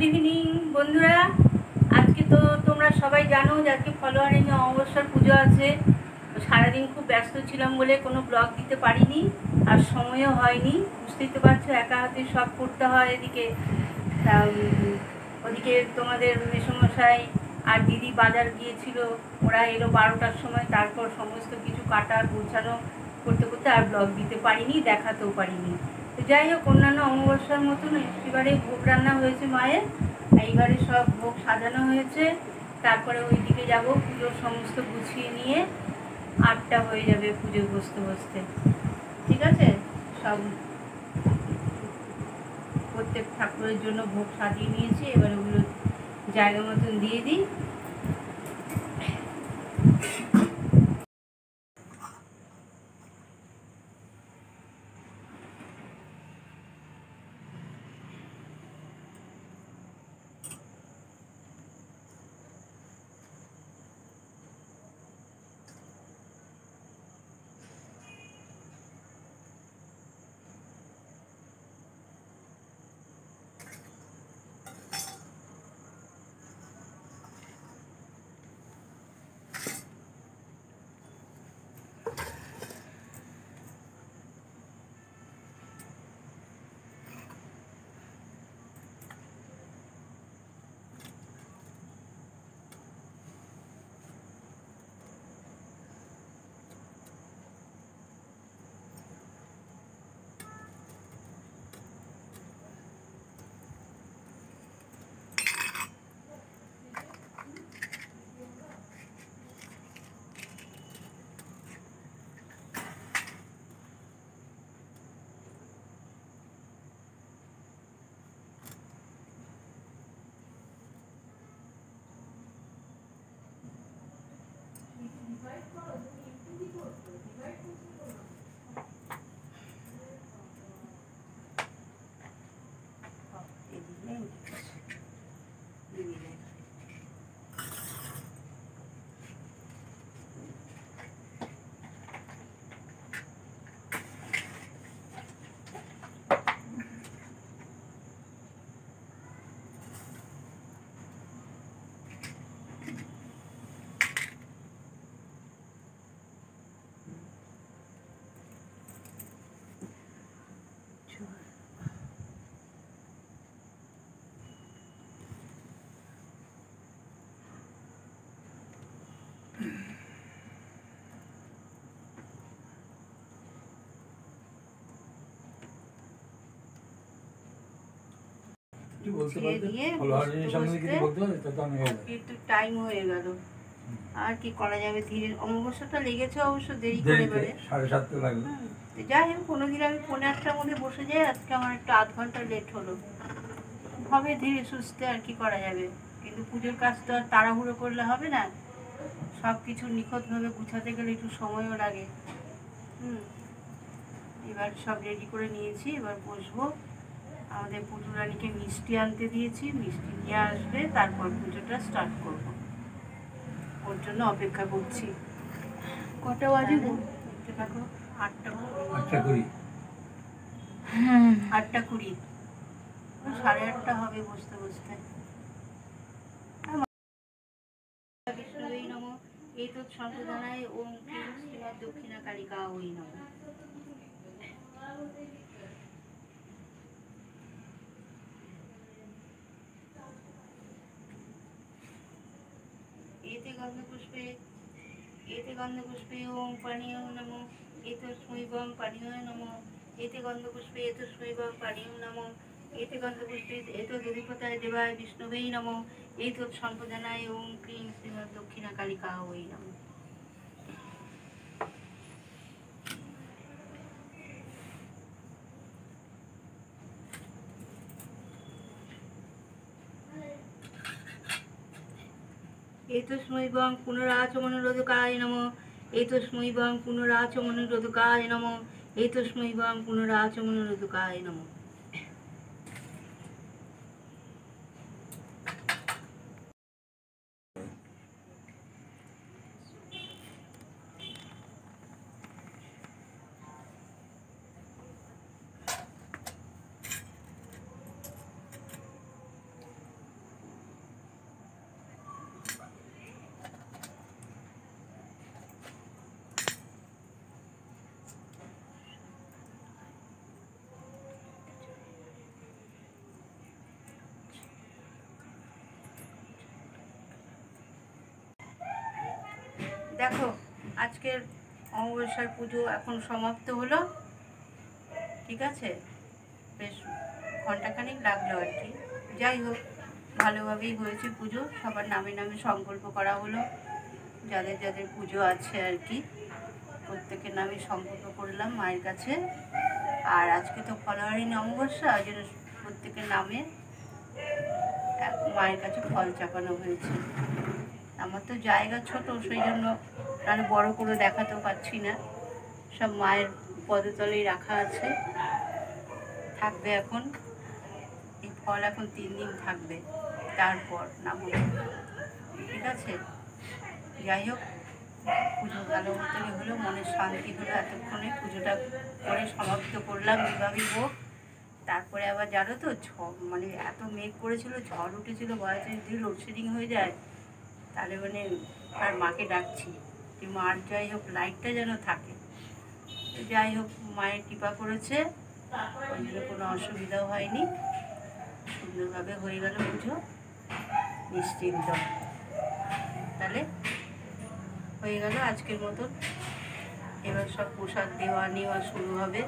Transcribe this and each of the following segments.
Good evening বন্ধুরা। আজকে তো তোমরা সবাই জানো যে আজকে ফলোয়ারে অমাবস্যার পুজো আছে। সারাদিন খুব ব্যস্ত ছিলাম বলে কোনো ব্লগ দিতে পারিনি, আর সময়ও হয়নি। বুঝতেই তো পারছো, একা হাতে সব করতে হয়। এদিকে ওদিকে তোমাদের মেসোমশাই আর দিদি বাজার গিয়েছিল, ওরা এলো 12টার সময়। তারপর সমস্ত কিছু কাটা গোছানো করতে করতে আর ব্লগ দিতে পারিনি, দেখাতেও পারিনি। তো যাই হোক, অন্যান্য অমাবস্যার মতন এবারে ভোগ রান্না হয়েছে মায়ের। এইবারে সব ভোগ সাজানো হয়েছে। তারপরে ওইদিকে যাব, পুজোর সমস্ত গুছিয়ে নিয়ে 8টা হয়ে যাবে পুজো বসতে বসতে। ঠিক আছে, সব প্রত্যেক ঠাকুরের জন্য ভোগ সাজিয়ে নিয়েছি। এবার ওগুলো জায়গা মতন দিয়ে দিই। একটু টাইম হয়ে গেল, আর কি করা যাবে। ধীরে অমাবস্যাটা লেগেছে অবশ্য দেরি করে, এবারে 7:30 লাগলো। যাই হোক, কোনোদিন আমি 8:45-র মধ্যে বসে যাই, আজকে আমার একটু আধ ঘন্টা লেট হলো। হবে ধীরে সুস্থে, আর কি করা যাবে। কিন্তু পুজোর কাজ তো আর তাড়াহুড়ো করলে হবে না, সব কিছু নিখুঁতভাবে গুছাতে গেলে একটু সময়ও লাগে। এবার সব রেডি করে নিয়েছি, এবার বসবো। আমাদের পুজো রানীকে মিষ্টি আনতে দিয়েছি, মিষ্টি নিয়ে আসবে, তারপর পুজোটা স্টার্ট করব। ওর জন্য অপেক্ষা করছি। কটা বাজে দেখতে থাকো। 8:20। 8:20, 8:30 হবে বসতে বসতে। বিষ্ণুই নমঃ। এতৎ সম্প্রদানায় ওম ক্লীং শ্রীমৎ দক্ষিণা কালিকা ওই নমঃ। एते गन्धपुष्पे ओम पाणियो नमः। एतस्मै बम पाणियो नमः। एते गन्धपुष्पे एतस्मै बम पाणियो नमः। एते गन्धपुष्पे एतदधिपताय देवाय विष्णुवे नमः। एतत् सम्पदानाय ओम क्लीं श्रीमद् दक्षिणा कालिका वै नमः। एतस्मै बं पुनराचमनरोधकाय नमः। एतस्मै बं पुनराचमनरोधकाय नमः। एतस्मै बं पुनराचमनरोधकाय नमः। দেখো আজকের অমাবস্যার পুজো এখন সমাপ্ত হলো, ঠিক আছে, বেশ ঘন্টাখানিক লাগলো আর কি। যাই হোক, ভালোভাবেই হয়েছে পুজো, সবার নামে নামে সংকল্প করা হলো, যাদের যাদের পুজো আছে আর কি প্রত্যেকের নামে সংকল্প করলাম মায়ের কাছে। আর আজকে তো ফলহারিণী অমাবস্যা, ওই জন্য প্রত্যেকের নামে মায়ের কাছে ফল চাপানো হয়েছে। আমার তো জায়গা ছোট, সেই জন্য আমি বড় করে দেখাতেও পাচ্ছি না, সব মায়ের পদতলেই রাখা আছে, থাকবে এখন। এই ফল এখন 3 দিন থাকবে, তারপর নামাবো, ঠিক আছে। যাই হোক, পুজো ভালো মতনই হলো, মনের শান্তি হলো, এতক্ষণে পুজোটা করে সমাপ্ত করলাম বিভাগী ভোগ। তারপরে আবার জানো তো মানে এত মেঘ করেছিল, ঝড় উঠেছিল, বয়সে যদি লোডশেডিং হয়ে যায় তাহলে মানে আর মাকে ডাকছি যে মার যাই হোক লাইটটা যেন থাকে। যাই হোক, মায়ের কৃপা করেছে, ওই জন্য কোনো অসুবিধাও হয়নি, সুন্দরভাবে হয়ে গেল পুজো নিশ্চিন্ত। তাহলে হয়ে গেল আজকের মতন। এবার সব প্রসাদ দেওয়া নেওয়া শুরু হবে।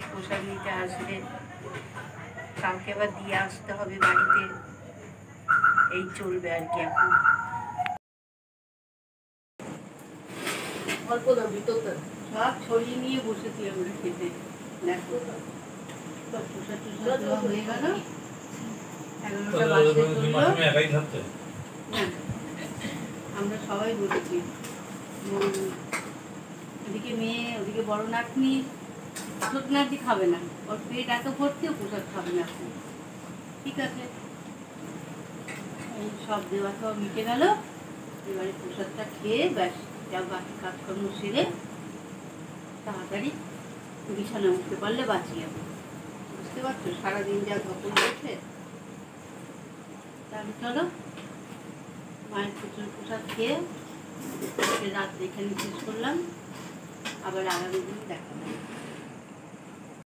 প্রসাদ নিতে আসলে কাউকে আবার দিয়ে আসতে হবে বাড়িতে, এই চলবে আর কি। এখন অল্প দাও, ভিতরটা সব ছড়িয়ে নিয়ে বসেছি আমরা খেতে। দেখো সব প্রসাদ টসাদ দেওয়া হয়ে গেল, 11টা বাজতে চললো। আমরা সবাই বসেছি, এদিকে মেয়ে, ওদিকে বড় নাতনি। ছোট নাতনি খাবে না, ওর পেট এত ভর্তিও প্রসাদ খাবে না এখন, ঠিক আছে। এই সব দেওয়া সব মিটে গেল, এবারে প্রসাদটা খেয়ে ব্যাস যা বাকি কাজকর্ম সেরে তাড়াতাড়ি বিছানা উঠতে পারলে বাঁচি যাবে, বুঝতে পারছো, সারাদিন যা ধকল হয়েছে। তাহলে চলো মায়ের প্রসাদ খেয়ে রাত্রে এখানে শেষ করলাম, আবার আগামী দিন দেখা হবে।